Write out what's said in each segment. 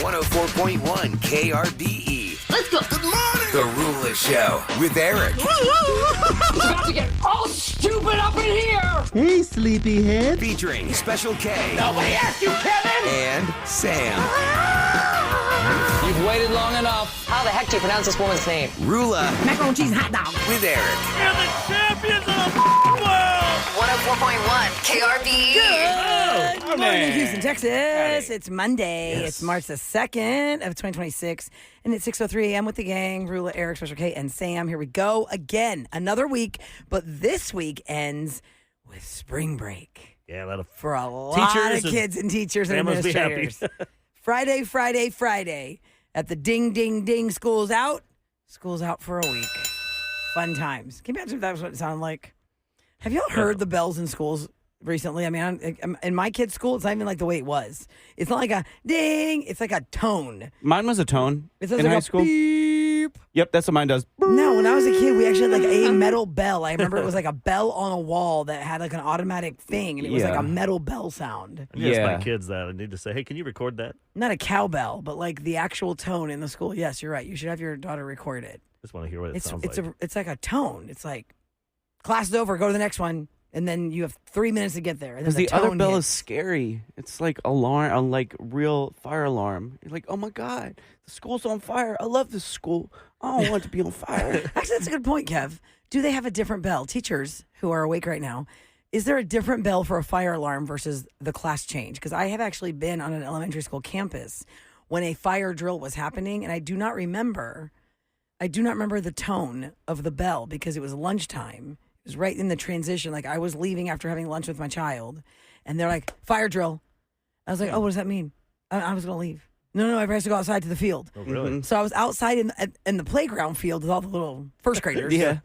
104.1 KRBE. Let's go. Good morning. The Rula Show with Eric. About to get all stupid up in here. Hey, sleepyhead. Featuring Special K. Nobody asked you, Kevin. And Sam. You've waited long enough. How the heck do you pronounce this woman's name? Rula Macaroni and cheese and hot dog. with Eric. You're the champions of the world! 104.1 KRBE. Good morning, Houston, Texas. It's Monday. Yes. It's March the 2nd of 2026. And it's 6:03 a.m. with the gang. Rula, Eric, Special K, and Sam. Here we go again. Another week. But this week ends with spring break. Yeah, that'll For a lot Teachers of kids and teachers and families be happy. administrators. Friday. At the ding, ding, ding. School's out. School's out for a week. Fun times. Can you imagine if that was what it sounded like? Have y'all heard the bells in schools recently? I mean, in my kid's school, it's not even like the way it was. It's not like a ding. It's like a tone. Mine was a tone It sounds in like high a school. beep. Yep, that's what mine does. No, when I was a kid, we actually had like a metal bell. I remember it was like a bell on a wall that had like an automatic thing, and it was like Yeah. a metal bell sound. I need to ask Yeah. my kids that. I need to say, hey, can you record that? Not a cowbell, but like the actual tone in the school. Yes, you're right. You should have your daughter record it. Just want to hear what it sounds It's like. it's like a tone. It's like class is over, go to the next one, and then you have 3 minutes to get there. And then Because the other tone bell hits. is scary. It's like alarm, like real fire alarm. You're like, oh my God, the school's on fire. I love this school. I don't want it to be on fire. Actually, that's a good point, Kev. Do they have a different bell? Teachers who are awake right now, is there a different bell for a fire alarm versus the class change? Because I have actually been on an elementary school campus when a fire drill was happening, and I do not remember the tone of the bell because it was lunchtime. It was right in the transition. Like I was leaving after having lunch with my child, and they're like, fire drill. I was like, oh, what does that mean? I was going to leave. No, everybody has to go outside to the field. Oh, really? So I was outside in the playground field with all the little first graders. Yeah.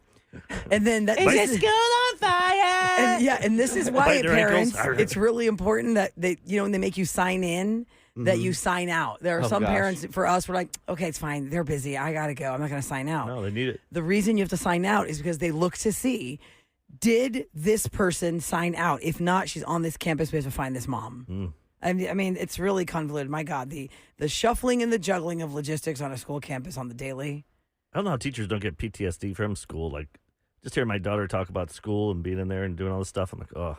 And then that Is this the is- school on fire? and this is why Bite their parents, ankles. it's really important that they, when they make you sign in, that you sign out. There are Oh, some gosh. parents, for us, we're like, okay, it's fine. They're busy. I got to go. I'm not going to sign out. No, they need it. The reason you have to sign out is because they look to see, did this person sign out? If not, she's on this campus. We have to find this mom. I mean, it's really convoluted. My God, the shuffling and the juggling of logistics on a school campus on the daily. I don't know how teachers don't get PTSD from school. Like, just hearing my daughter talk about school and being in there and doing all this stuff, I'm like, oh,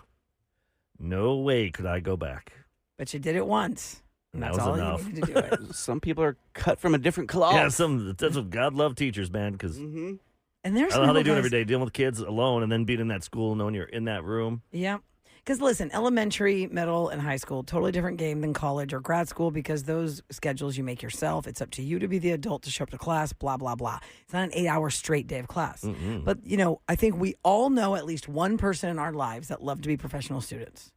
no way could I go back. But you did it once. And That that's was all enough. you needed to do it. Some people are cut from a different cloth. Yeah, that's what God love teachers, man, because And there's I don't know how they do it guys- every day, dealing with kids alone and then being in that school, knowing you're in that room. Yeah. Because listen, elementary, middle, and high school, totally different game than college or grad school because those schedules you make yourself. It's up to you to be the adult to show up to class, blah, blah, blah. It's not an 8-hour straight day of class. But, I think we all know at least one person in our lives that love to be professional students.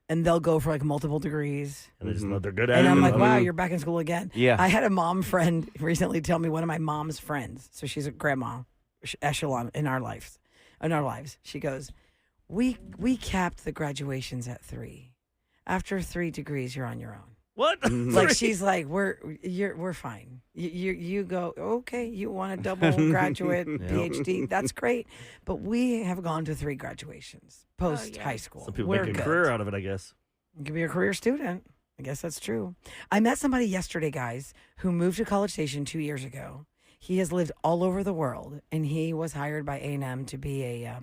And they'll go for like multiple degrees. And they just know they're good at And it. I'm like, love wow, it. you're back in school again. Yeah. I had a mom friend recently tell me one of my mom's friends. So she's a grandma echelon in our lives. She goes, we capped the graduations at 3. After 3 degrees, you're on your own. What? Like she's like, we're fine. You go, okay, you want a double graduate PhD, that's great. But we have gone to 3 graduations post high school. Some people We're make a good. career out of it, I guess. You could be a career student. I guess that's true. I met somebody yesterday, guys, who moved to College Station 2 years ago. He has lived all over the world, and he was hired by A&M to be a,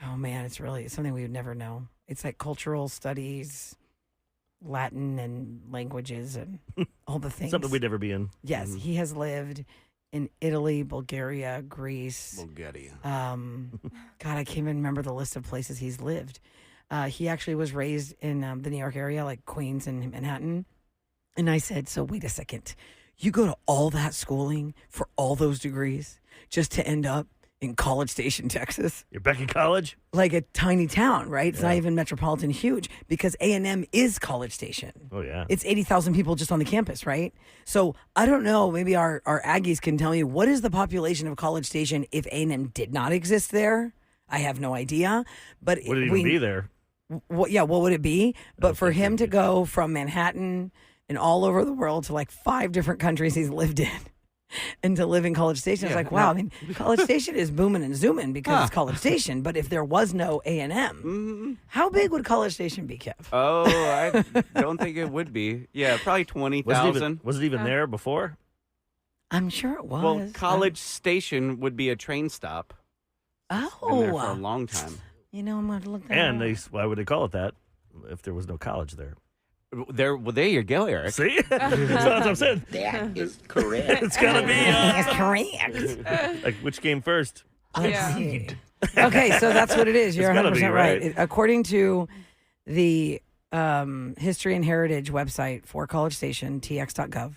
oh man, it's something we would never know. It's like cultural studies, Latin and languages and all the things. Something we'd never be in. Yes, he has lived in Italy, Bulgaria, Greece. Bulgaria. God, I can't even remember the list of places he's lived. He actually was raised in the New York area, like Queens and Manhattan. And I said, so wait a second. You go to all that schooling for all those degrees just to end up in College Station, Texas? You're back in college? Like a tiny town, right? It's not even metropolitan huge because A&M is College Station. Oh, yeah. It's 80,000 people just on the campus, right? So I don't know. Maybe our Aggies can tell me what is the population of College Station if A&M did not exist there? I have no idea. But Would it even be there? What would it be? But for him to go from Manhattan and all over the world to like 5 different countries he's lived in and to live in College Station. I was like, wow, I mean, College Station is booming and zooming because it's College Station. But if there was no A&M, how big would College Station be, Kev? Oh, I don't think it would be. Yeah, probably 20,000. Was it even there before? I'm sure it was. Well, College Station would be a train stop. Been there for a long time. You know, I'm going to look that And up. why would they call it that if there was no college there? There you go, Eric. See? That's what I'm saying. That is correct. It's got to be. That's correct. Like, which came first? Let's see. Okay, so that's what it is. You're It's gotta 100% be, right. right? According to the History and Heritage website for College Station, tx.gov,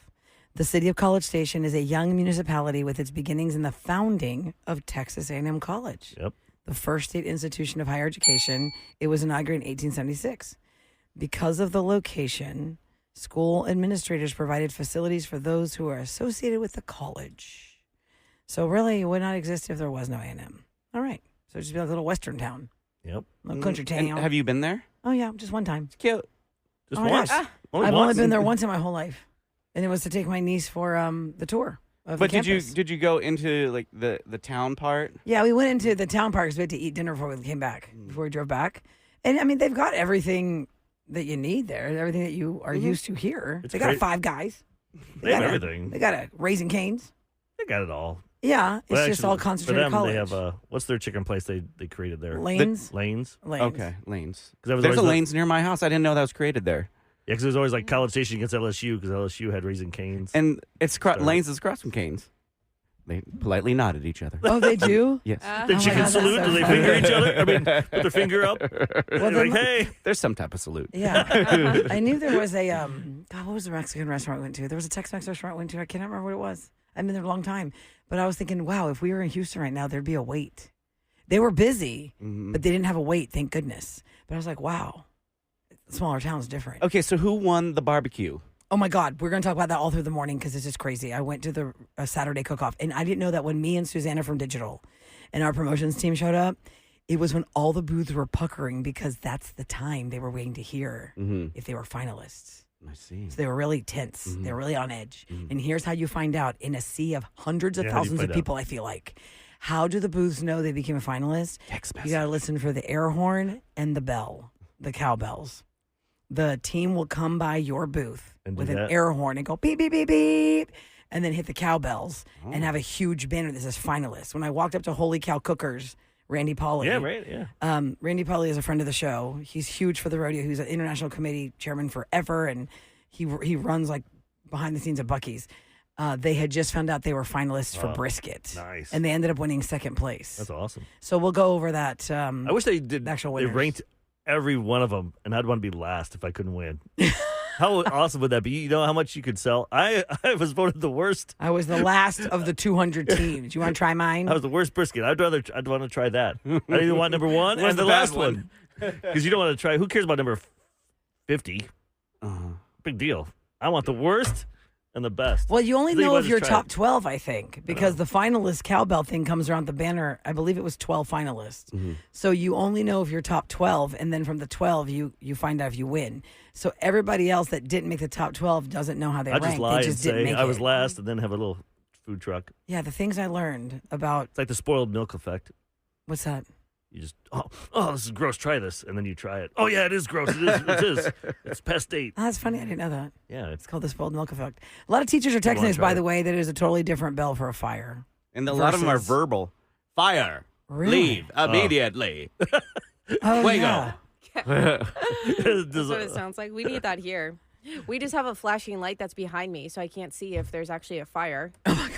the city of College Station is a young municipality with its beginnings in the founding of Texas A&M College, Yep. the first state institution of higher education. It was inaugurated in 1876. Because of the location, school administrators provided facilities for those who are associated with the college. So really, it would not exist if there was no A&M. All right. So it'd just be like a little western town, Yep. little country And town. have you been there? Oh, yeah, just one time. Cute. Just Oh my once. gosh. Only I've only once. been there once in my whole life. And it was to take my niece for the tour of But the did you campus. go into like the town part? Yeah, we went into the town parks. We had to eat dinner before we came back, before we drove back. And, I mean, they've got everything that you need there, everything that you are used to here. It's They got a great. Five Guys. They have got a- everything. They got a Raising Canes. They got it all. Yeah, it's Well, just actually, all for concentrated them, college. They have what's their chicken place they created there? Lanes. Lanes. Lanes. Okay, lanes. 'Cause that was There's a always the- lanes near my house. I didn't know that was created there. Yeah, because it was always like College Station against LSU because LSU had Raising Canes. And it's Sorry. lanes is across from Canes. They politely nodded at each other. Oh, they do? Yes. the Oh my chicken God, that's salute? so Do they funny. finger each other? I mean, put their finger up. Well, like, then- hey. There's some type of salute. Yeah. I knew there was a, God, what was the Mexican restaurant we went to? There was a Tex-Mex restaurant we went to. I can't remember what it was. I've been there a long time. But I was thinking, wow, if we were in Houston right now, there'd be a wait. They were busy, but they didn't have a wait, thank goodness. But I was like, wow, smaller town's different. Okay, so who won the barbecue? Oh my God, we're going to talk about that all through the morning because it's just crazy. I went to the Saturday cook-off, and I didn't know that when me and Susanna from Digital and our promotions team showed up, it was when all the booths were puckering because that's the time they were waiting to hear if they were finalists. I see. So they were really tense. They were really on edge. And here's how you find out in a sea of hundreds of Yeah, how do you thousands of find out? people, I feel like. How do the booths know they became a finalist? Text You got to listen for the air horn and the bell, the cowbells. The team will come by your booth And do with an that? air horn and go beep, beep, beep, beep, and then hit the cowbells and have a huge banner that says finalists. When I walked up to Holy Cow Cookers, Randy Pauly. Yeah, right. Yeah. Randy Pauly is a friend of the show. He's huge for the rodeo. He's an international committee chairman forever, and he runs like behind the scenes at Buc-ee's. They had just found out they were finalists for brisket. Nice. And they ended up winning second place. That's awesome. So we'll go over that. I wish they did. The actual They winners. ranked every one of them, and I'd want to be last if I couldn't win. How awesome would that be? You know how much you could sell? I was voted the worst. I was the last of the 200 teams. You want to try mine? I was the worst brisket. I'd want to try that. I didn't want number one What's and the, the bad last one because you don't want to try. Who cares about number 50? Big deal. I want the worst and the best. Well, you only So you know wanna if just you're try top it. 12, I think, because the finalist cowbell thing comes around the banner. I believe it was 12 finalists. So you only know if you're top 12, and then from the 12, you find out if you win. So everybody else that didn't make the top 12 doesn't know how they I just ranked. lie They and just didn't say make I was it. last and then have a little food truck. Yeah, the things I learned about It's like the spoiled milk effect. what's that? You just, oh, this is gross. Try this. And then you try it. Oh, yeah, it is gross. It is. It's past date. Oh, that's funny. I didn't know that. Yeah. It's called the spoiled milk effect. A lot of teachers are texting wanna us, try by it. the way, that it is a totally different bell for a fire. And a lot of them are Versus- verbal. Fire. Really? Leave immediately. Oh, Fuego. yeah. That's what it sounds like. We need that here. We just have a flashing light that's behind me, so I can't see if there's actually a fire.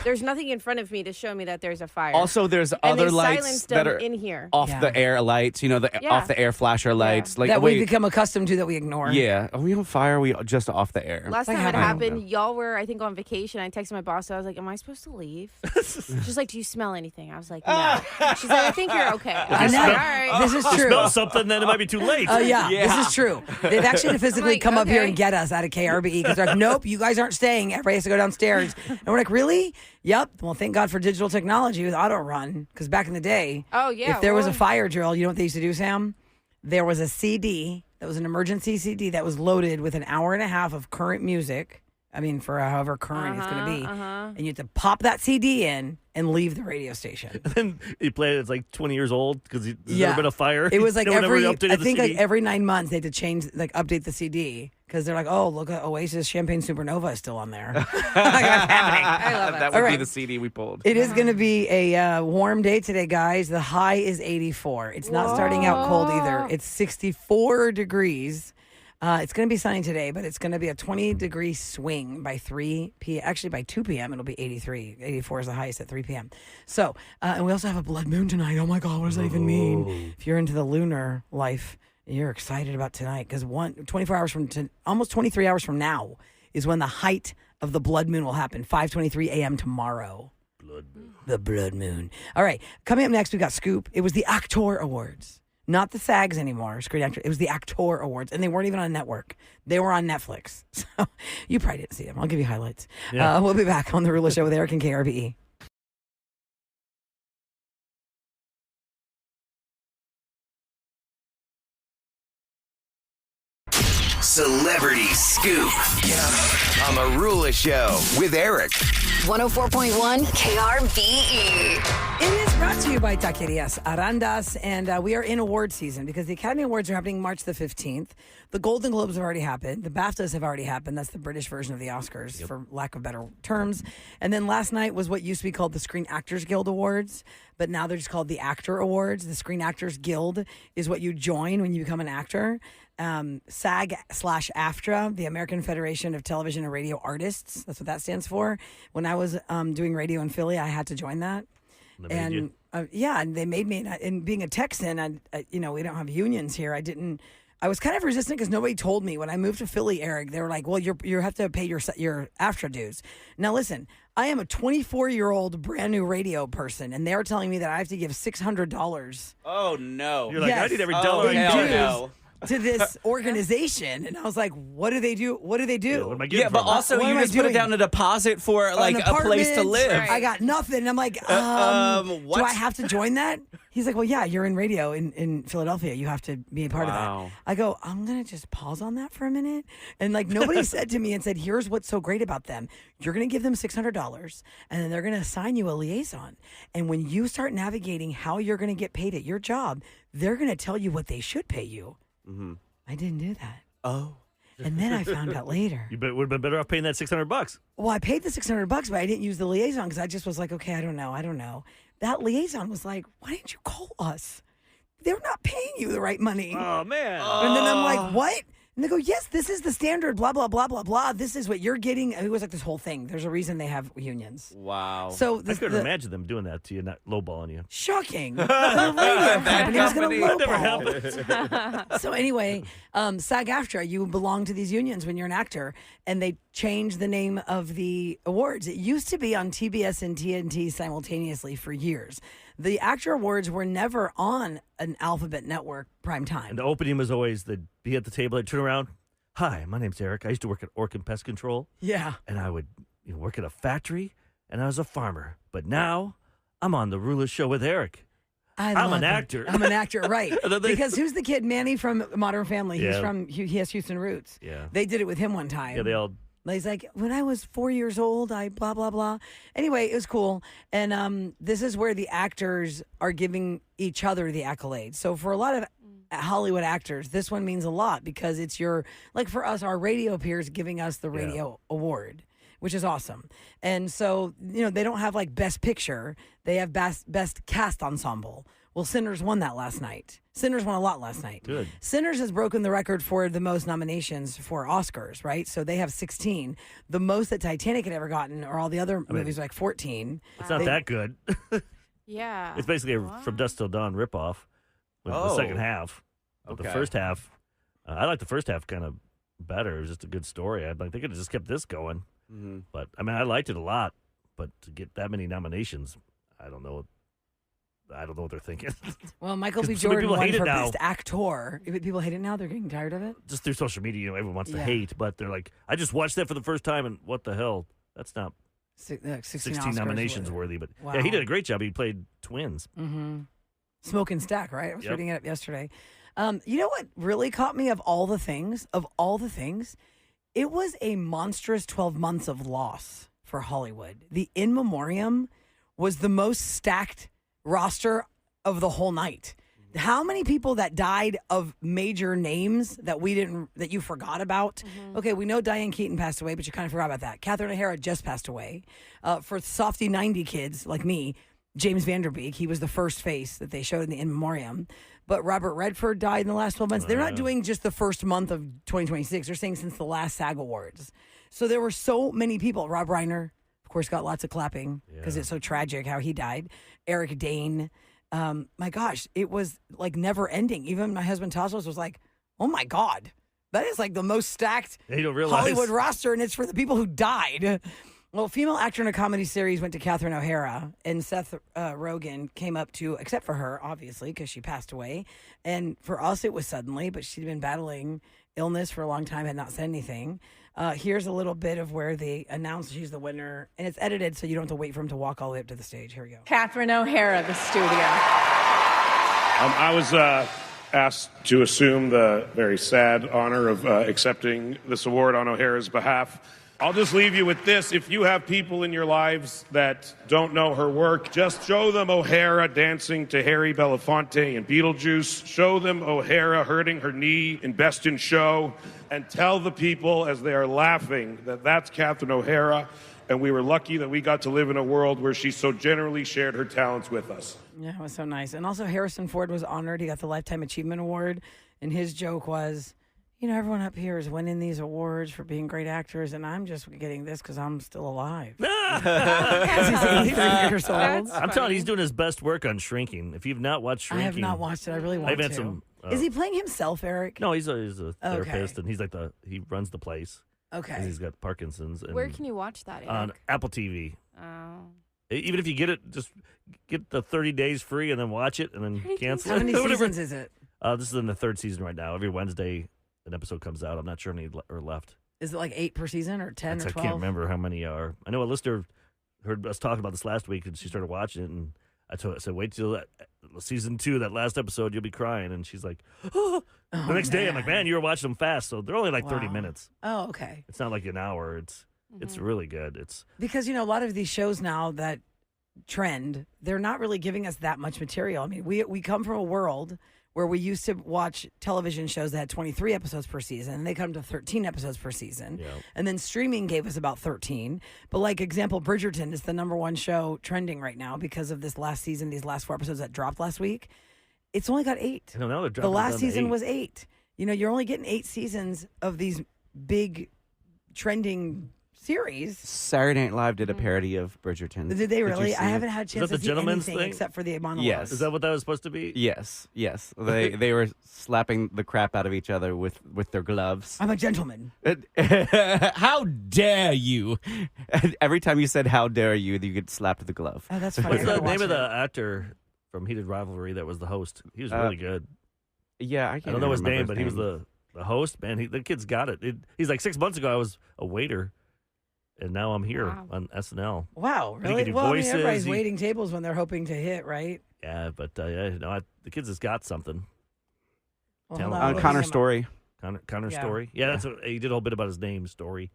There's nothing in front of me to show me that there's a fire. Also, there's and other they lights silenced that them are in here. off Yeah. the air lights. You know, the Yeah. off the air flasher lights. Like That we wait, become accustomed to that we ignore. yeah. Are we on fire? Are we just off the air? Last like time it having- happened, y'all were, I think, on vacation. I texted my boss. I was like, am I supposed to leave? She's like, do you smell anything? I was like, no. She's like, I think you're okay. I was know. like, all right. This is You true. smell something, then it might be too late. Oh, yeah, Yeah. this is true. They've actually physically like, come up here okay. and get us out of KRBE because they're like, nope, you guys aren't staying. Everybody has to go downstairs. And we're like, really? Yep. Well, thank God for digital technology with auto run because back in the day, Oh, yeah. if there was a well, fire drill, you know what they used to do, Sam? There was a CD that was an emergency CD that was loaded with an hour and a half of current music I mean, for however current it's going to be. And you have to pop that CD in and leave the radio station. And then you play it, it's like 20 years old because there's never been a fire. It was like No one ever updated I the think like CD. every 9 months they had to change, like update the CD because they're like, oh, look at Oasis Champagne Supernova is still on there. Like, what's happening? I love it. That would All be right. the CD we pulled. It is going to be a warm day today, guys. The high is 84. It's not starting out cold either. It's 64 degrees. It's going to be sunny today, but it's going to be a 20-degree swing by 3 p.m. Actually, by 2 p.m., it'll be 83. 84 is the highest at 3 p.m. So, and we also have a blood moon tonight. Oh, my God, what does that even mean? If you're into the lunar life, you're excited about tonight because 24 hours almost 23 hours from now is when the height of the blood moon will happen, 5:23 a.m. tomorrow. The blood moon. All right, coming up next, we got Scoop. It was the Actor Awards. Not the SAGs anymore, Screen Actor. It was the Actor Awards, and they weren't even on a network. They were on Netflix. So you probably didn't see them. I'll give you highlights. Yeah. We'll be back on The Rula Show with Eric and KRBE. Celebrity Scoop. On The Rula Show with Eric. 104.1 KRBE. It is brought to you by Taquerias Arandas, and we are in award season because the Academy Awards are happening March the 15th. The Golden Globes have already happened. The BAFTAs have already happened. That's the British version of the Oscars, for lack of better terms. And then last night was what used to be called the Screen Actors Guild Awards, but now they're just called the Actor Awards. The Screen Actors Guild is what you join when you become an actor. SAG/AFTRA, the American Federation of Television and Radio Artists. That's what that stands for. When I was doing radio in Philly, I had to join that. They made you. And they made me. And being a Texan, we don't have unions here. I was kind of resistant because nobody told me when I moved to Philly, Eric. They were like, "Well, you have to pay your AFTRA dues." Now, listen, I am a 24-year-old brand new radio person, and they're telling me that I have to give $600. Oh, no. You're like, I Yes. need every Oh, dollar I in can hell dues. get. no. To this organization, and I was like, "What do they do? What do they do?" Yeah, what am I getting Yeah, but from it? also What you am I just put it doing? down a deposit for like An a place to apartment. live. I got nothing. And I'm like, what? do I have to join that? He's like, well, yeah, you're in radio in Philadelphia. You have to be a part of Wow. that. I go, I'm going to just pause on that for a minute. And like nobody said to me and said, here's what's so great about them. You're going to give them $600 and then they're going to assign you a liaison. And when you start navigating how you're going to get paid at your job, they're going to tell you what they should pay you. Mm-hmm. I didn't do that. Oh. And then I found out later. You would have been better off paying that $600. Well, I paid the $600, but I didn't use the liaison because I just was like, okay, I don't know. That liaison was like, why didn't you call us? They're not paying you the right money. Oh, man. And then I'm like, what? And they go, yes, this is the standard, blah, blah, blah, blah, blah. This is what you're getting. And it was like this whole thing. There's a reason they have unions. Wow. So I couldn't imagine them doing that to you, not lowballing you. Shocking. The radio company was going to company. lowball. So anyway, SAG-AFTRA, you belong to these unions when you're an actor, and they changed the name of the awards. It used to be on TBS and TNT simultaneously for years. The Actor Awards were never on an Alphabet Network prime time. And the opening was always they'd be at the table, I'd turn around. Hi, my name's Eric. I used to work at Orkin Pest Control, Yeah. and I would work at a factory, and I was a farmer. But now I'm on the Rula Show with Eric. I'm love an it. actor. I'm an actor, right. And then they- Because who's the kid, Manny from Modern Family? Yeah. He has Houston roots. Yeah. They did it with him one time. Yeah, they all. He's like, when I was 4 years old, I blah, blah, blah. Anyway, it was cool. And this is where the actors are giving each other the accolades. So for a lot of Hollywood actors, this one means a lot because it's like for us, our radio peers giving us the radio award, which is awesome. And so, they don't have like Best Picture. They have Best Cast Ensemble. Well, Sinners won that last night. Sinners won a lot last night. Good. Sinners has broken the record for the most nominations for Oscars, right? So they have 16. The most that Titanic had ever gotten, or all the other movies, like 14. It's not that good. Yeah. It's basically a From Dusk Till Dawn ripoff with the second half. But the Okay. first half, I like the first half kind of better. It was just a good story. They could have just kept this going. Mm-hmm. But, I liked it a lot. But to get that many nominations, I don't know. I don't know what they're thinking. Well, Michael B. 'Cause so many Jordan people won hate it for now. Best Actor. If people hate it now, they're getting tired of it. Just through social media, everyone wants to Yeah. hate. But they're like, I just watched that for the first time, and what the hell? That's not 16 16 nominations worthy. But Wow. yeah, he did a great job. He played twins. Mm-hmm. Smoke and Stack, right? I was Yep. reading it up yesterday. You know what really caught me of all the things? It was a monstrous 12 months of loss for Hollywood. The In Memoriam was the most stacked roster of the whole night. How many people that died of major names that you forgot about? Okay, we know Diane Keaton passed away, but you kind of forgot about that. Catherine O'Hara just passed away. For softy 90 kids like me, James Vanderbeek, he was the first face that they showed in the In Memoriam. But Robert Redford died in the last 12 months. They're not doing just the first month of 2026. They're saying since the last SAG Awards. So there were so many people. Rob Reiner, of course, got lots of clapping because it's so tragic how he died. Eric Dane. My gosh, it was like never ending. Even my husband Tassos was like, oh my God, that is like the most stacked You don't realize. Hollywood roster, and it's for the people who died. Well, female actor in a comedy series went to Catherine O'Hara, and Seth Rogen came up to, except for her, obviously, because she passed away. And for us, it was suddenly, but she'd been battling illness for a long time, had not said anything. Here's a little bit of where they announced she's the winner, and it's edited so you don't have to wait for him to walk all the way up to the stage. Here we go. Catherine O'Hara, the studio. I was asked to assume the very sad honor of accepting this award on O'Hara's behalf. I'll just leave you with this. If you have people in your lives that don't know her work, just show them O'Hara dancing to Harry Belafonte in Beetlejuice. Show them O'Hara hurting her knee in Best in Show. And tell the people as they are laughing that that's Catherine O'Hara. And we were lucky that we got to live in a world where she so generally shared her talents with us. Yeah, it was so nice. And also Harrison Ford was honored. He got the Lifetime Achievement Award. And his joke was, you know, everyone up here is winning these awards for being great actors, and I'm just getting this because I'm still alive. He's 83 years old. I'm telling you, he's doing his best work on Shrinking. If you've not watched Shrinking. I have not watched it. I really want I've had to. some, is he playing himself, Eric? No, he's a therapist, and he's like he runs the place. Okay. And he's got Parkinson's. And Where can you watch that, Eric? on Apple TV. Oh. Even if you get it, just get the 30 days free and then watch it and then cancel How it. many seasons is it? This is in the third season right now. Every Wednesday, an episode comes out. I'm not sure how many are left. Is it like 8 per season or 10 or 12? I can't remember how many are. I know a listener heard us talking about this last week, and she started watching it, and I said, wait till season 2, that last episode, you'll be crying. And she's like, oh. The next day, I'm like, man, you were watching them fast. So they're only like 30 minutes. Oh, okay. It's not like an hour. It's really good. It's because, you know, a lot of these shows now that trend, they're not really giving us that much material. I mean, we come from a world where we used to watch television shows that had 23 episodes per season, and they come to 13 episodes per season. Yep. And then streaming gave us about 13. But like example, Bridgerton is the #1 show trending right now because of this last season, these last 4 episodes that dropped last week. It's only got 8. I don't know, the last season 8. was 8. You know, you're only getting 8 seasons of these big trending series. Saturday Night Live did a parody of Bridgerton. Did they really? you see I it? haven't had a chance that to the see gentleman's anything thing? except for the monologue. Yes. Is that what that was supposed to be? Yes. They were slapping the crap out of each other with their gloves. I'm a gentleman. How dare you? Every time you said "How dare you," you get slapped with the glove. Oh, that's funny. What's I the gotta name watch of it. the actor from Heated Rivalry that was the host? He was really good. Yeah, I I can't don't know his remember name, but he was the host. Man, the kid's got it. He's like 6 months ago, I was a waiter, and now I'm here on SNL. Wow, And he really? can do Well, I mean, voices, everybody's he- waiting tables when they're hoping to hit, right? Yeah, but the kid's has got something. Well, Talent. hold on, what Connor was his name? Story. Connor Yeah. Story. Yeah, that's what he did a whole bit about his name, Story,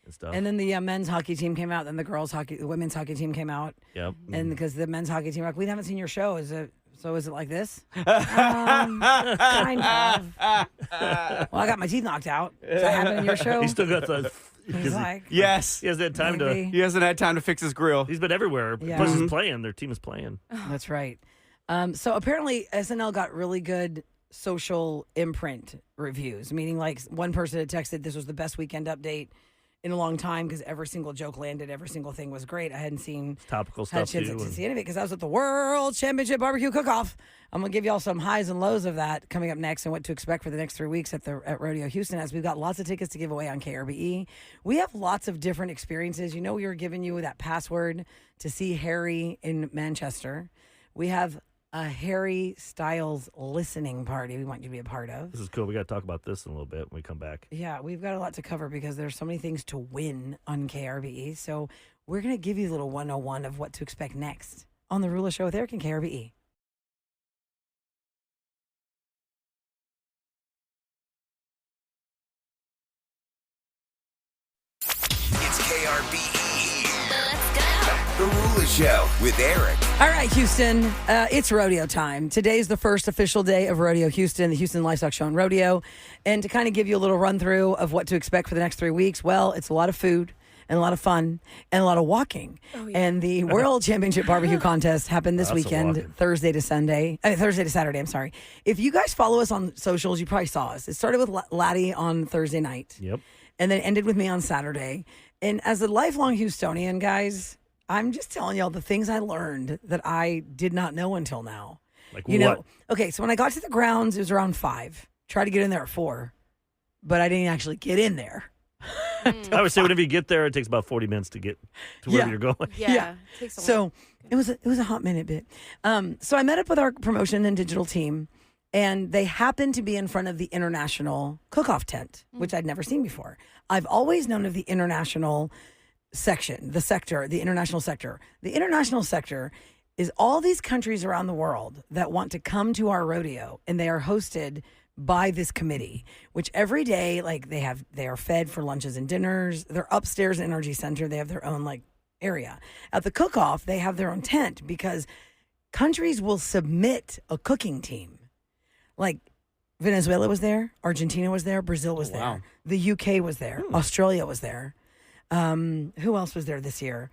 and stuff. And then the men's hockey team came out. Then the women's hockey team came out. Yep. And because the men's hockey team, like, we haven't seen your show. Is it like this? Kind of. Well, I got my teeth knocked out. Does that happen in your show? He still got the. He's like, Yes. He hasn't had time Maybe. He hasn't had time to fix his grill. He's been everywhere. Yeah. Plus, he's playing. Their team is playing. that's right. So apparently SNL got really good social imprint reviews, meaning like one person had texted this was the best weekend update in a long time because every single joke landed, every single thing was great. I hadn't seen Topical had a stuff chance too. to see any of it because I was at the World Championship Barbecue Cook-Off. I'm gonna give y'all some highs and lows of that coming up next and what to expect for the next 3 weeks at Rodeo Houston, as we've got lots of tickets to give away on KRBE. We have lots of different experiences. You know, we were giving you that password to see Harry in Manchester. We have a Harry Styles listening party we want you to be a part of. This is cool. We got to talk about this in a little bit when we come back. Yeah, we've got a lot to cover because there's so many things to win on KRBE. So we're going to give you a little 101 of what to expect next on The Rula Show with Eric and KRBE. KRBE. Let's go. The Rula Show with Eric. All right, Houston, it's rodeo time. Today's the first official day of Rodeo Houston, the Houston Livestock Show and Rodeo. And to kind of give you a little run through of what to expect for the next 3 weeks, well, it's a lot of food and a lot of fun and a lot of walking. Oh, yeah. And the World Championship Barbecue Contest happened this weekend, Thursday to Saturday, I'm sorry. If you guys follow us on socials, you probably saw us. It started with Laddie on Thursday night. Yep. And then ended with me on Saturday. And as a lifelong Houstonian, guys, I'm just telling y'all the things I learned that I did not know until now. Like you what? know, okay, so when I got to the grounds, it was around 5. Tried to get in there at 4, but I didn't actually get in there. I would say whenever you get there, it takes about 40 minutes to get to where you're going. Yeah. It takes a so it was a hot minute bit. So I met up with our promotion and digital team, and they happened to be in front of the international cook-off tent, which I'd never seen before. I've always known of the international section, the international sector. The international sector is all these countries around the world that want to come to our rodeo, and they are hosted by this committee, which every day, like they are fed for lunches and dinners. They're upstairs in Energy Center. They have their own area. At the cook-off, they have their own tent because countries will submit a cooking team. Like Venezuela was there, Argentina was there, Brazil was there, wow. the UK was there, Australia was there. Who else was there this year?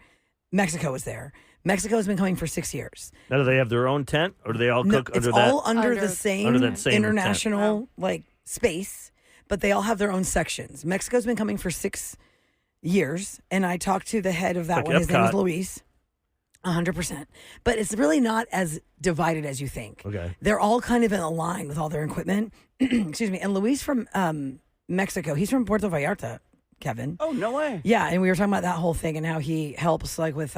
Mexico was there. Mexico has been coming for 6 years. Now, do they have their own tent, or do they all cook under that? It's all under the same that same international space, but they all have their own sections. Mexico's been coming for 6 years, and I talked to the head of that one. His name is Luis. 100%. But it's really not as divided as you think. Okay. They're all kind of in a line with all their equipment. Excuse me. And Luis from Mexico, he's from Puerto Vallarta, Kevin. Oh, no way. Yeah, and we were talking about that whole thing and how he helps with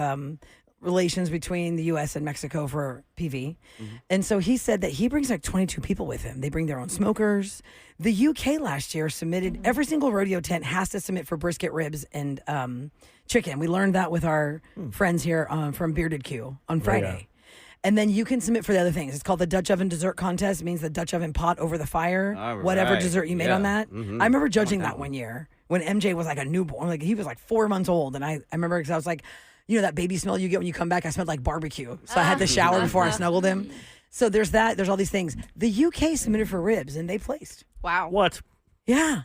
relations between the U.S. and Mexico for PV. Mm-hmm. And so he said that he brings 22 people with him. They bring their own smokers. The UK last year submitted, every single rodeo tent has to submit for brisket, ribs, and chicken. We learned that with our friends here from Bearded Q on Friday. Yeah. And then you can submit for the other things. It's called the Dutch Oven Dessert Contest. It means the Dutch oven pot over the fire, whatever dessert you made on that. Mm-hmm. I remember judging that one year when MJ was a newborn. He was 4 months old. And I remember because I was that baby smell you get when you come back. I smelled like barbecue. So I had to shower before I snuggled him. So there's that. There's all these things. The UK submitted for ribs and they placed. Wow. What? Yeah.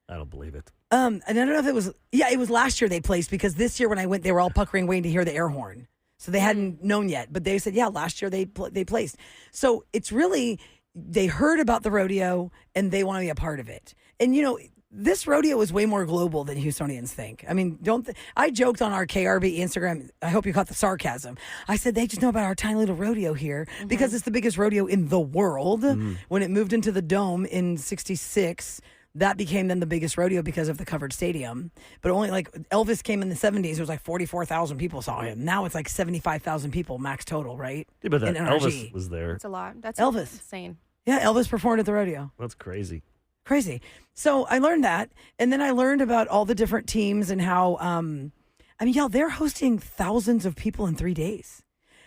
I don't believe it. And I don't know if it was, it was last year they placed because this year when I went, they were all puckering waiting to hear the air horn. So they hadn't known yet, but they said, last year they placed. So it's really, they heard about the rodeo and they want to be a part of it. And this rodeo is way more global than Houstonians think. I mean, I joked on our KRB Instagram. I hope you caught the sarcasm. I said they just know about our tiny little rodeo here because it's the biggest rodeo in the world. When it moved into the Dome in '66, that became then the biggest rodeo because of the covered stadium. But only Elvis came in the 70s. It was 44,000 people saw him. Now it's 75,000 people max total, right? Yeah, but that Elvis was there. That's a lot. That's Elvis. Insane. Yeah, Elvis performed at the rodeo. That's crazy. Crazy. So I learned that. And then I learned about all the different teams and how, they're hosting thousands of people in 3 days.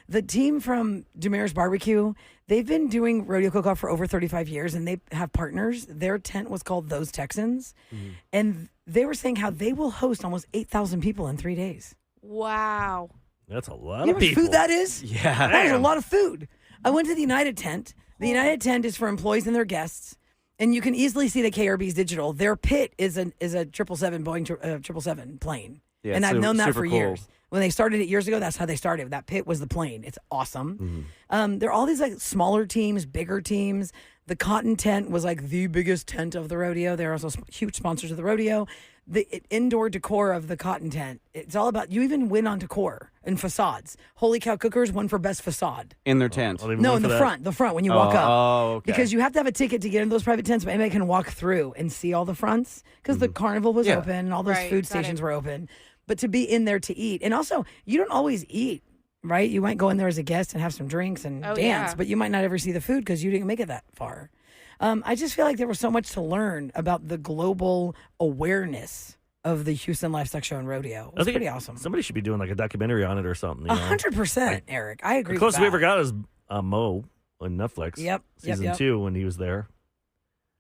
The team from Demers Barbecue, they've been doing rodeo cook-off for over 35 years, and they have partners. Their tent was called Those Texans. Mm-hmm. And they were saying how they will host almost 8,000 people in 3 days. Wow. That's a lot you of know people. Food that is? Yeah. That is a lot of food. I went to the United tent. The United tent is for employees and their guests. And you can easily see the KRB's digital. Their pit is a 777 Boeing 777 plane. Yeah, and I've known that for cool. years. When they started it years ago, that's how they started. That pit was the plane. It's awesome. Mm-hmm. There are all these smaller teams, bigger teams. The Cotton tent was the biggest tent of the rodeo. They're also huge sponsors of the rodeo. The indoor decor of the Cotton tent, it's all about, you even win on decor and facades. Holy Cow Cookers won for best facade. In their tent. No, in the front when you walk up. Oh, okay. Because you have to have a ticket to get into those private tents, but anybody can walk through and see all the fronts because the carnival was open and all those food stations were open. But to be in there to eat, and also you don't always eat, right? You might go in there as a guest and have some drinks and dance, but you might not ever see the food because you didn't make it that far. I just feel like there was so much to learn about the global awareness of the Houston Livestock Show and Rodeo. It was pretty awesome. Somebody should be doing a documentary on it or something. 100%, Eric. I agree. The closest we ever got is Mo on Netflix. Yep. Season 2 when he was there.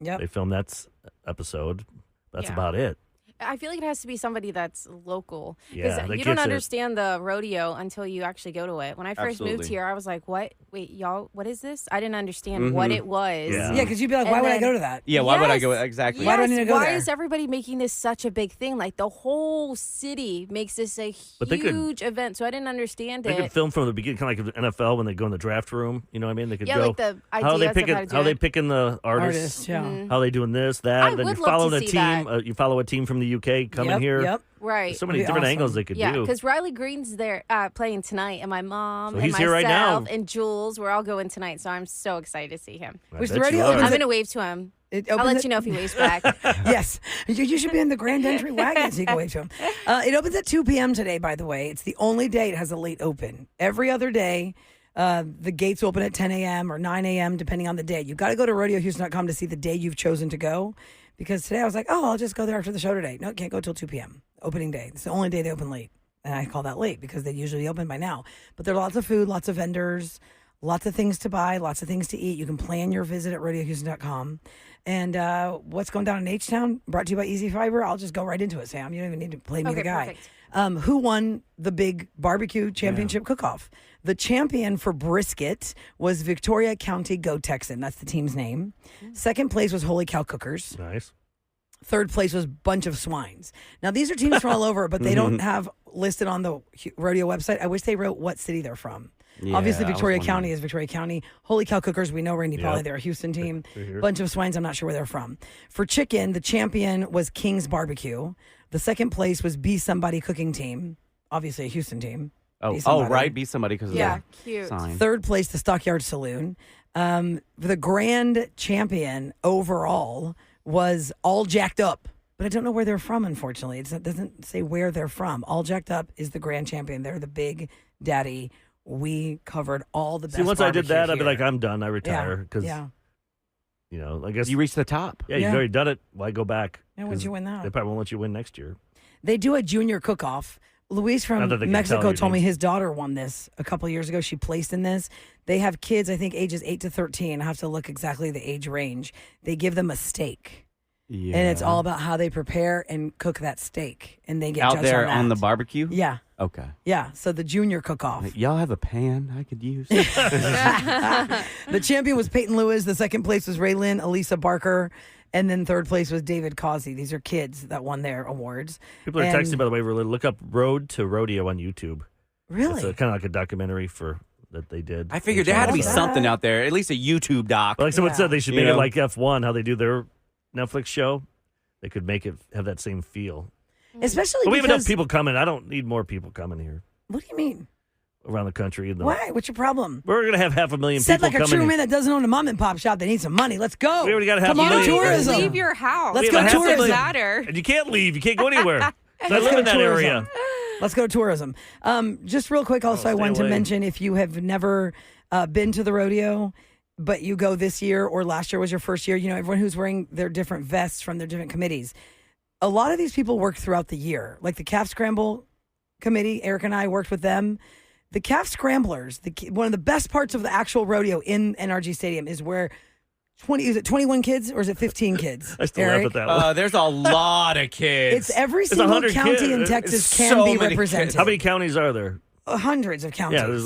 Yep. They filmed that episode. That's about it. I feel like it has to be somebody that's local. Yeah, that you don't gets it. understand the rodeo until you actually go to it. When I first moved Absolutely. here, I was like, what? Wait, y'all, what is this? I didn't understand what it was. Yeah. Yeah, because you'd be like, And why would I then- go to that? Yeah, why would I go? Yes. Exactly. Why do I Yes, need to go why there? is everybody making this such a big thing? Like the whole city makes this a But they could- huge event. So I didn't understand They it. could film from the beginning, kind of like the NFL when they go in the draft room. You know what I mean? They could Yeah, go. like the how are they ideas of picking? how to do How they it. picking the artists? Artists, yeah. How they doing this, that? I then would you're love following to a see team. that. You follow a team from the UK coming Yep, here. Yep. Right. There's so many That'd be different awesome. angles they could Yeah, do. because Riley Green's there playing tonight, and my mom So and he's myself here right now. and Jules, we're all going tonight. So I'm so excited to see him. I Which bet the radio you are. opens I'm at- going to wave to him. It I'll opens let at- you know if he waves back. Yes. You should be in the grand entry wagon so you can wave to him. It opens at 2 p.m. today, by the way. It's the only day it has a late open. Every other day, the gates open at 10 a.m. or 9 a.m., depending on the day. You've got to go to RodeoHouston.com to see the day you've chosen to go. Because today I was like, oh, I'll just go there after the show today. No, can't go till 2 p.m. Opening day. It's the only day they open late. And I call that late because they usually open by now. But there are lots of food, lots of vendors, lots of things to buy, lots of things to eat. You can plan your visit at RodeoHouston.com. And what's going down in H-Town, brought to you by Easy Fiber. I'll just go right into it, Sam. You don't even need to play me Okay, the guy. perfect. Who won the big barbecue championship cook-off? The champion for brisket was Victoria County Go Texan. That's the team's name. Second place was Holy Cow Cookers. Nice. Third place was Bunch of Swines. Now, these are teams from all over, but they don't have listed on the rodeo website. I wish they wrote what city they're from. Obviously, Yeah, I was Victoria wondering. County is Victoria County. Holy Cow Cookers, we know Randy Pauly. Yep. They're a Houston team. They're here. Bunch of Swines, I'm not sure where they're from. For chicken, the champion was King's Barbecue. The second place was Be Somebody Cooking Team. Obviously, a Houston team. Oh, Be Somebody. right. Be somebody because Yeah, of the cute. sign. Third place, the Stockyard Saloon. The grand champion overall was All Jacked Up. But I don't know where they're from, unfortunately. It doesn't say where they're from. All Jacked Up is the grand champion. They're the big daddy. We covered all the best See, once I did barbecue that, I'd be here. like, I'm done. I retire because Yeah. you know, I guess You reached the top. yeah, you've Yeah. already done it. Why go back? Yeah, when'd 'Cause you win that? They probably won't let you win next year. They do a junior cook-off. Luis Not from that they can Mexico tell you told me names. his daughter won this a couple years ago. She placed in this. They have kids, I think, ages 8 to 13. I have to look exactly the age range. They give them a steak. Yeah. And it's all about how they prepare and cook that steak. And they get out judged there on on that. the barbecue. Yeah. Okay. Yeah. So the junior cook-off. Like, y'all have a pan I could use. The champion was Peyton Lewis. The second place was Raylyn Elisa Barker. And then third place was David Causey. These are kids that won their awards. People are And- texting, by the way, really look up Road to Rodeo on YouTube. Really? It's kind of like a documentary that they did. I figured there had to be What's something that? out there, at least a YouTube doc. But like someone Yeah. said, they should You make it know? like F1, how they do their Netflix show. They could make it have that same feel. Especially But we have because... enough people coming. I don't need more people coming here What do you mean? around the country. Why? What's your problem? We're going to have 500,000 Said people like a coming true here. man that doesn't own a mom and pop shop. They need some money. Let's go. We already got half Come a on to million. tourism. Leave your house. Let's We go have half a tourism. million. Matter. And you can't leave. You can't go anywhere. I Let's live go in that tourism. area. Let's go to tourism. Just real quick, also, I stay wanted to away. mention if you have never been to the rodeo, but you go this year or last year was your first year, you know, everyone who's wearing their different vests from their different committees. A lot of these people work throughout the year. Like the Calf Scramble Committee, Eric and I worked with them. The Calf Scramblers, one of the best parts of the actual rodeo in NRG Stadium is where 21 kids or is it 15 kids? I still Eric? laugh at that one. There's a lot of kids. It's every It's single 100 county kids. in It's Texas can so be many represented. kids. How many counties are there? Hundreds of counties. Yeah, there's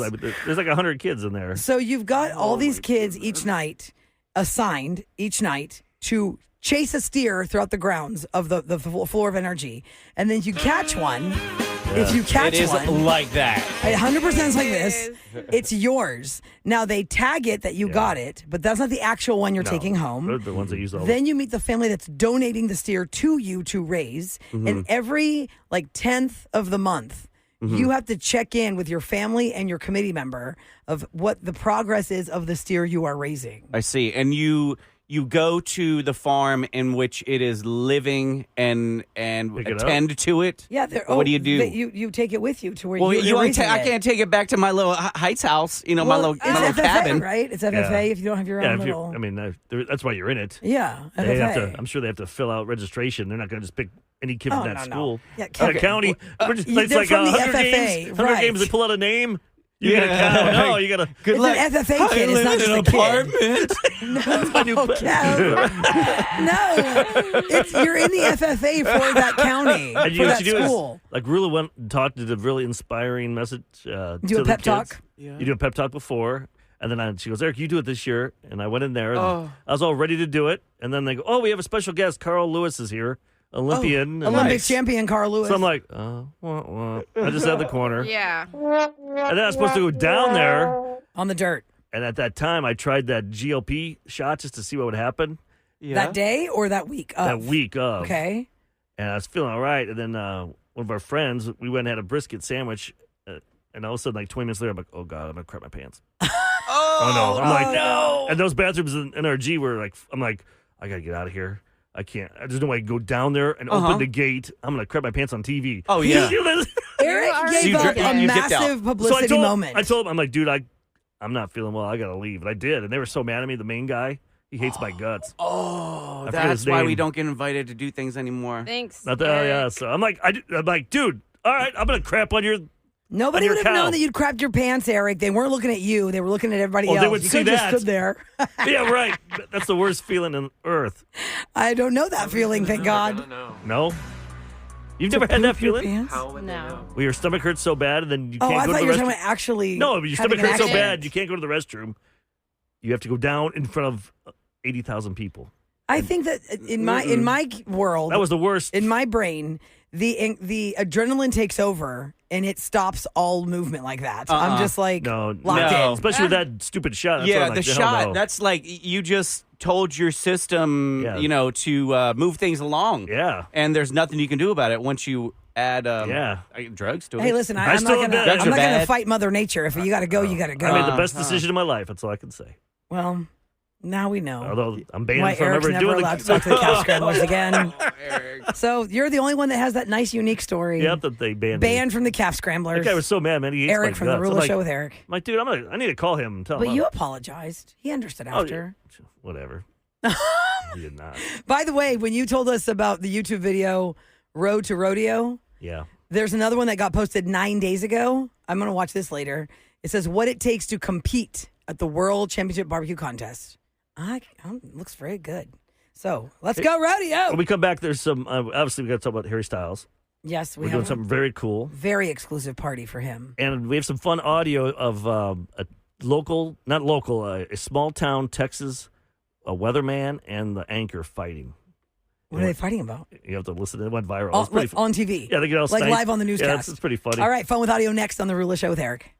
like 100 kids in there. So you've got all these kids each night assigned each night to chase a steer throughout the grounds of the floor of NRG, and then you catch one. If you catch it is one, like that. 100% is like this. It's yours. Now they tag it that you got it, but that's not the actual one you're taking They're home. the ones that use all Then you meet the family that's donating the steer to you to raise, and every like 10th of the month, you have to check in with your family and your committee member of what the progress is of the steer you are raising. I see. And you go to the farm in which it is living and Pick it up? attend to it. Yeah, What do you do? You take it with you to where Well, you're raising I it. can't take it back to my little Heights house. You know, my Well, little it's FFA, cabin. right? It's FFA if you don't have your Yeah, own if you, little. I mean, that's why you're in it. Yeah, They have FFA. to, I'm sure they have to fill out registration. They're not going to just pick any kid Oh, from that no. school. Yeah, County. Kevin, It's they're like from the 100 FFA, games. 100 right. games. They pull out a name. You get a cow. No, you got to. Good luck. It's an FFA kid. It's not just a kid. No, Kev. No. You're in the FFA for that county, And for what that you do school. is, like, really went and talked to the really inspiring message. Do to a the pep kids. talk? Yeah. You do a pep talk before. And then she goes, Eric, you do it this year. And I went in there. And I was all ready to do it. And then they go, we have a special guest. Carl Lewis is here, Olympian. And Olympic champion Carl Lewis. So I'm like, I just had the corner. Yeah. And then I was supposed to go down there. On the dirt. And at that time, I tried that GLP shot just to see what would happen. Yeah. That day or that week? That week of. Okay. And I was feeling all right. And then one of our friends, we went and had a brisket sandwich. And all of a sudden, like 20 minutes later, I'm like, oh, God, I'm going to crap my pants. Oh, no. I'm like, no. And those bathrooms in NRG were like, I'm like, I got to get out of here. I can't. There's no way I can go down there and open the gate. I'm going to crap my pants on TV. Oh, yeah. Eric gave up a you dipped out. massive publicity moment. I told him, I'm like, dude, I'm not feeling well. I got to leave. And I did. And they were so mad at me. The main guy, he hates my guts. Oh, I forget that's his why name. we don't get invited to do things anymore. Thanks. Not that, Eric. yeah. So I'm like, dude, all right, I'm going to crap on your. Nobody your would have cow. known that you'd crapped your pants, Eric. They weren't looking at you. They were looking at everybody Oh, else. they would You see could've just that. stood there. Yeah, right. That's the worst feeling on earth. I don't know that feeling, thank God. No? You've never had that Poop your feeling? pants? No. Where your stomach hurts so bad and then you Oh, can't I go thought to you the were restroom? talking about actually. No, but your having stomach an hurts so accident. bad you can't go to the restroom. You have to go down in front of 80,000 people. I think that in my world, That was the worst. in my brain, the adrenaline takes over and it stops all movement like that. I'm just like No, locked no. in. especially with that stupid shot. That's Yeah, what I'm like, the hell shot, no. that's like you just told your system, Yeah. to move things along. Yeah. And there's nothing you can do about it once you add drugs to it. Hey, listen, I I'm still not admit- gonna Drugs are bad. fight Mother Nature. If you got to go, you got to go. I made the best decision of my life. That's all I can say. Well, now we know. Although I'm banned Why from Eric's ever never doing allowed to talk to the cow scramblers again. Oh, So you're the only one that has that nice, unique story. Yeah, that they banned me. Banned from the calf scramblers. That guy was so mad, man. He hates Eric my from the guts. Ruler I'm like, Show with Eric. I'm like, dude, I need to call him and tell But him. you apologized. He understood after. Whatever. He did not. By the way, when you told us about the YouTube video Road to Rodeo, Yeah. there's another one that got posted 9 days ago. I'm going to watch this later. It says what it takes to compete at the World Championship Barbecue Contest. Looks very good. So let's go rodeo. When we come back, there's some. Obviously, we got to talk about Harry Styles. Yes, We're doing something very cool, very exclusive party for him. and we have some fun audio of a small town Texas, a weatherman and the anchor fighting. What are they fighting about? You have to listen. It went viral. It's On TV. Yeah, they get all like stank. live on the newscast. Yeah, it's pretty funny. All right, fun with audio next on the Ruler Show with Eric.